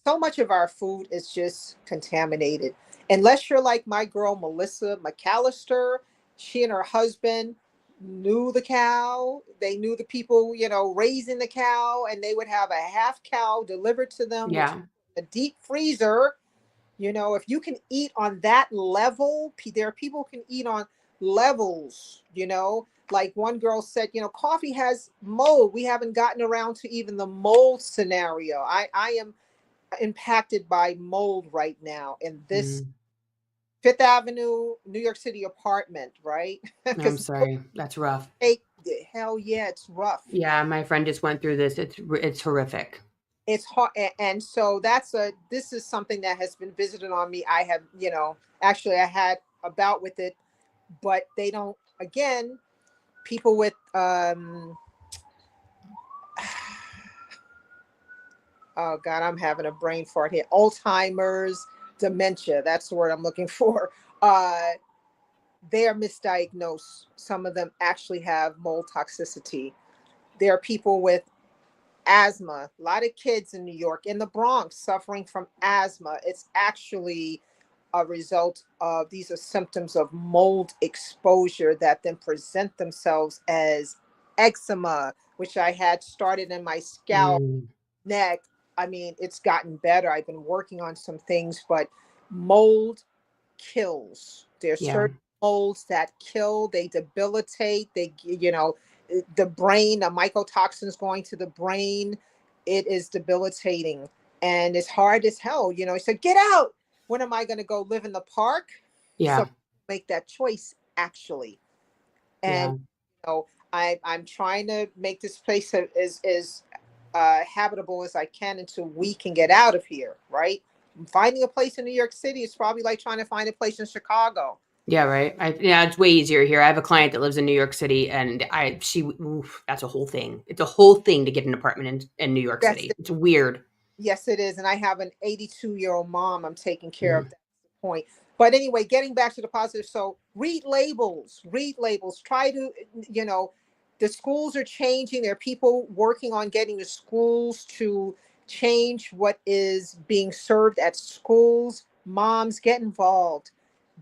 So much of our food is just contaminated. Unless you're like my girl Melissa McAllister, she and her husband knew the cow. They knew the people, raising the cow, and they would have a half cow delivered to them, which Yeah. a deep freezer. If you can eat on that level, there are people who can eat on levels. Like one girl said, coffee has mold. We haven't gotten around to even the mold scenario. I am impacted by mold right now in this Mm. Fifth Avenue, New York City apartment, right? I'm Because sorry. That's rough. hell yeah, it's rough. Yeah, my friend just went through this. It's horrific. It's hard, and so this is something that has been visited on me. I have, actually I had a bout with it, but they don't. Again, people with oh God, I'm having a brain fart here. Alzheimer's, dementia. That's the word I'm looking for. Uh, they are misdiagnosed. Some of them actually have mold toxicity. There are people with asthma, a lot of kids in New York, in the Bronx, suffering from asthma. It's actually a result of, these are symptoms of mold exposure that then present themselves as eczema, which I had started in my scalp, Mm. neck. I mean, it's gotten better. I've been working on some things, but mold kills. There's Yeah. certain molds that kill, they debilitate, the brain, the mycotoxins going to the brain, it is debilitating. And it's hard as hell. So get out. When am I going to go live in the park? So Yeah. make that choice actually. And Yeah. I'm trying to make this place as habitable as I can until we can get out of here, right? Finding a place in New York City is probably like trying to find a place in Chicago. Yeah, right. Yeah, it's way easier here. I have a client that lives in New York City, and that's a whole thing. It's a whole thing to get an apartment in New York Yes, City. It's weird. yes, it is. And I have an 82-year-old mom I'm taking care of. Mm. That's the point. But anyway, getting back to the positive. So read labels, read labels. Try to, you know, the schools are changing. There are people working on getting the schools to change what is being served at schools. Moms, get involved.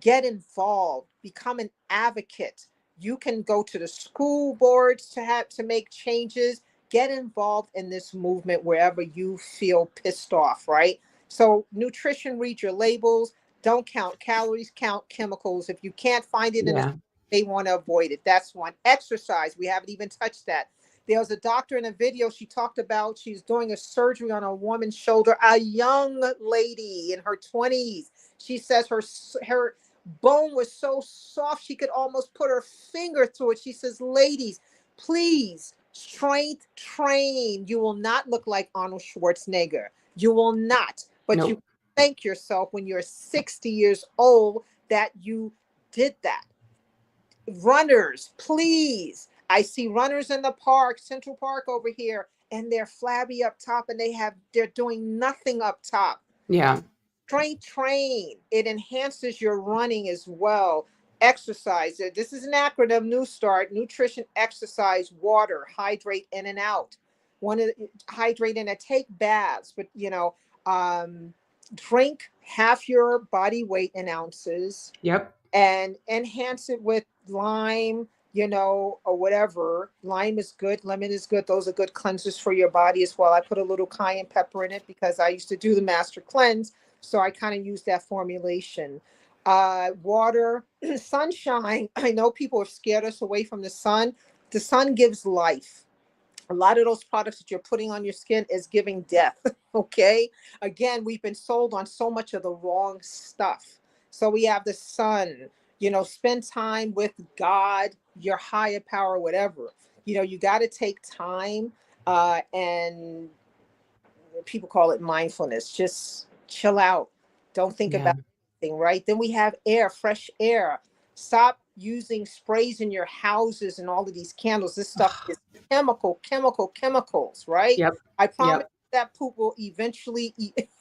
Get involved. Become an advocate. You can go to the school boards to make changes. Get involved in this movement wherever you feel pissed off, right? So nutrition, read your labels. Don't count calories, count chemicals. If you can't find it in a, Yeah. they want to avoid it. That's one. Exercise, we haven't even touched that. There was a doctor in a video, she talked about she's doing a surgery on a woman's shoulder, a young lady in her 20s. She says her bone was so soft she could almost put her finger through it. She says, ladies, please strength train. You will not look like Arnold Schwarzenegger. You will not. But you Nope. thank yourself when you're 60 years old that you did that. Runners, please. I see runners in the park, Central Park over here, and they're flabby up top and they're doing nothing up top. Yeah. Strength train. It enhances your running as well. exercise. This is an acronym, New Start: nutrition, exercise, water, hydrate in and out. Hydrate in and take baths, but drink half your body weight in ounces, Yep. and enhance it with lime, or whatever. Lime is good, lemon is good. Those are good cleansers for your body as well. I put a little cayenne pepper in it because I used to do the master cleanse, so I kind of use that formulation. Water, sunshine. I know people have scared us away from the sun. The sun gives life. A lot of those products that you're putting on your skin is giving death. Okay. Again, we've been sold on so much of the wrong stuff. So we have the sun, spend time with God, your higher power, whatever. You got to take time, and people call it mindfulness. Just chill out. Don't think Yeah. about anything, right? Then we have air, fresh air. Stop using sprays in your houses and all of these candles. This stuff is chemicals, right? Yep. I promise Yep. that poop will eventually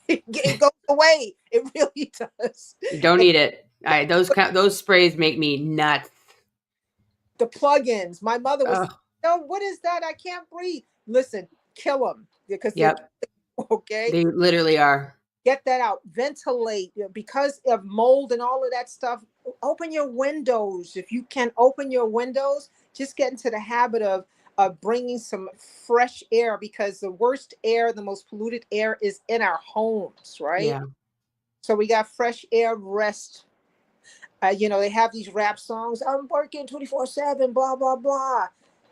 it goes away. It really does. Don't And eat it. Those sprays make me nuts. the plugins. My mother was, Oh, no, what is that? I can't breathe. Listen, kill them because they're yep. okay. They literally are. Get that out. Ventilate, because of mold and all of that stuff. Open your windows. If you can open your windows, just get into the habit of bringing some fresh air, because the worst air, the most polluted air is in our homes, right? Yeah. So we got fresh air, rest. They have these rap songs. I'm working 24/7, blah, blah, blah.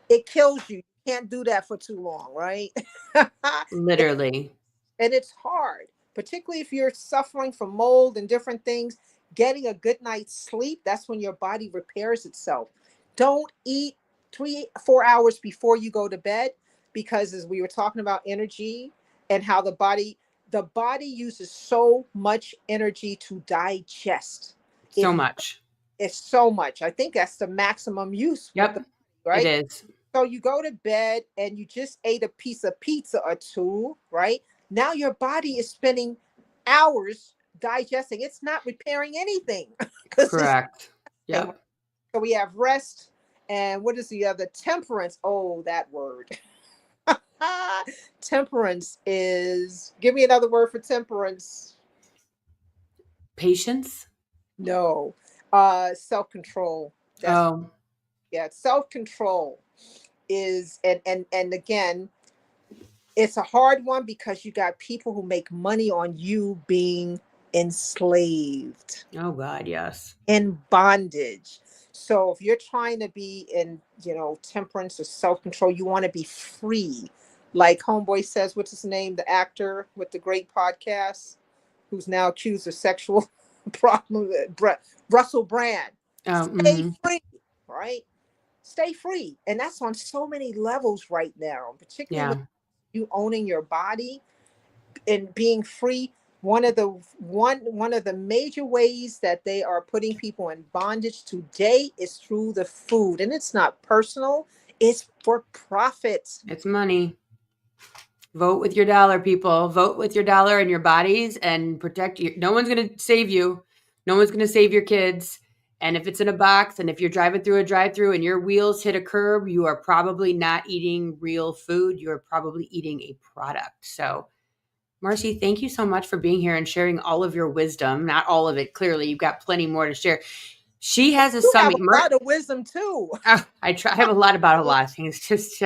It kills you. You can't do that for too long, right? It Literally. and it's hard, particularly if you're suffering from mold and different things. Getting a good night's sleep, that's when your body repairs itself. Don't eat 3 4 hours before you go to bed, because as we were talking about energy and how the body uses so much energy to digest. So If you much. It's so much, I think that's the maximum use with the Yep. It right. is. So you go to bed and you just ate a piece of pizza or two, right? Now your body is spending hours digesting. It's not repairing anything because it's Correct. nothing. Yep. So we have rest, and what is the other? Temperance. Oh, that word. Temperance is, give me another word for temperance. Patience. No. Self-control. That's, Oh, yeah, self-control is, and again, it's a hard one because you got people who make money on you being enslaved, oh God, yes. in bondage. So if you're trying to be in, temperance or self-control, you want to be free. Like Homeboy says, what's his name? The actor with the great podcast who's now accused of sexual problem, Russell Brand. Stay Mhm. free, right? Stay free. And that's on so many levels right now, particularly with Yeah. you owning your body and being free. One of the major ways that they are putting people in bondage today is through the food, and it's not personal, it's for profit. It's money. Vote with your dollar, people. Vote with your dollar and your bodies and protect you. No one's going to save you. No one's going to save your kids. And if it's in a box and if you're driving through a drive-through and your wheels hit a curb, you are probably not eating real food. You're probably eating a product. So, Marci, thank you so much for being here and sharing all of your wisdom. Not all of it, clearly. You've got plenty more to share. She has a You have summit. a lot of wisdom too. I try. I have a lot about a lot of things. Just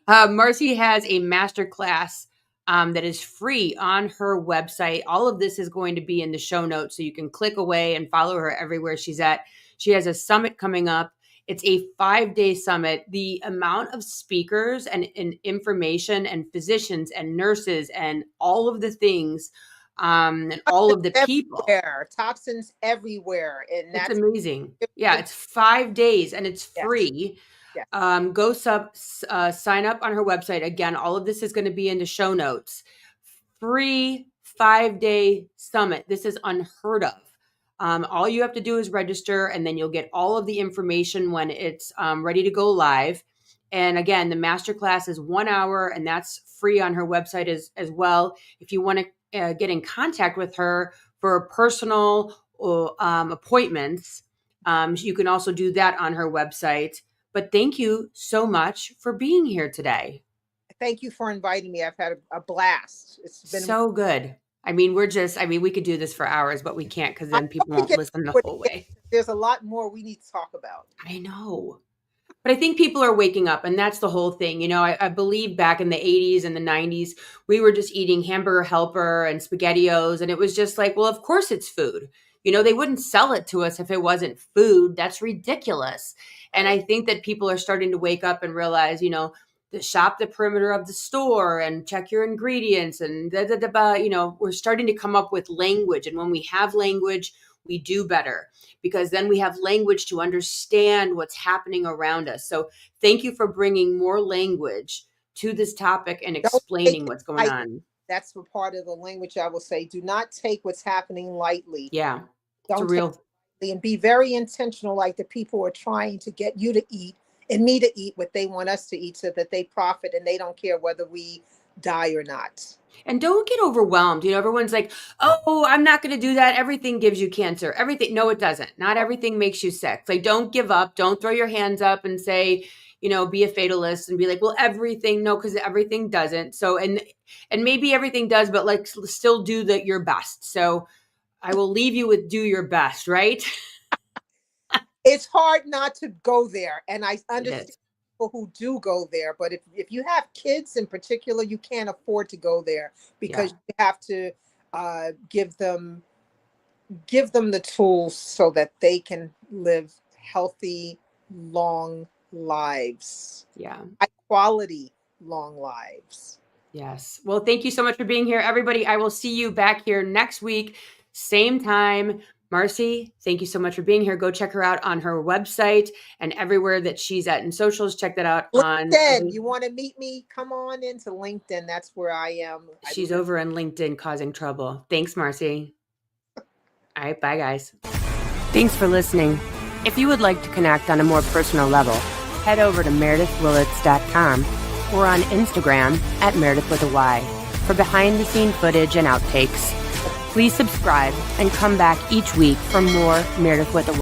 Marci has a master class that is free on her website. All of this is going to be in the show notes, so you can click away and follow her everywhere she's at. She has a summit coming up. It's a 5-day summit. The amount of speakers and information and physicians and nurses and all of the things and all of the people. Toxins everywhere, and It's that's amazing. Yeah, it's 5 days and it's yes, free. yes. Go sign up on her website. Again, all of this is going to be in the show notes. Free 5-day summit. This is unheard of. All you have to do is register, and then you'll get all of the information when it's ready to go live. And again, the masterclass is 1 hour, and that's free on her website as well. If you want to get in contact with her for personal appointments, You can also do that on her website. But thank you so much for being here today. Thank you for inviting me. I've had a blast. It's been So good. I mean, we could do this for hours, but we can't because I then hope people we won't get listen the to it whole again. way. There's a lot more we need to talk about. I know. But I think people are waking up, and that's the whole thing. I believe back in the 80s and the 90s, we were just eating hamburger helper and SpaghettiOs, and it was just like, well, of course it's food. They wouldn't sell it to us if it wasn't food. That's ridiculous. And Right. I think that people are starting to wake up and realize, to shop the perimeter of the store and check your ingredients and da da da ba. We're starting to come up with language, and when we have language, we do better, because then we have language to understand what's happening around us. So thank you for bringing more language to this topic and Don't take explaining it what's going lightly. on. That's the part of the language I will say. Do not take what's happening lightly. Yeah, it's a Don't take real, it lightly, and be very intentional, like the people are trying to get you to eat and me to eat what they want us to eat so that they profit and they don't care whether we die or not. and don't get overwhelmed. Everyone's like, oh, I'm not going to do that. Everything gives you cancer. Everything. No, it doesn't. Not everything makes you sick. Like, don't give up. Don't throw your hands up and say, be a fatalist and be like, well, everything. No, because everything doesn't. So, and maybe everything does, but like still do your best. So I will leave you with do your best, right? It's hard not to go there, and I It understand is. people who do go there, but if you have kids in particular, you can't afford to go there Yeah. because you have to give them the tools so that they can live healthy, long lives, Yeah. high quality long lives. Yes. Well, thank you so much for being here, everybody. I will see you back here next week, same time. Marci, thank you so much for being here. Go check her out on her website and everywhere that she's at in socials. Check that out on, LinkedIn, you want to meet me? Come on into LinkedIn. That's where I am. I she's live. over on LinkedIn causing trouble. Thanks, Marci. All right. Bye, guys. Thanks for listening. If you would like to connect on a more personal level, head over to meredithwillits.com or on Instagram at Meredith with a Y for behind-the-scene footage and outtakes. Please subscribe and come back each week for more Meredith with a Y.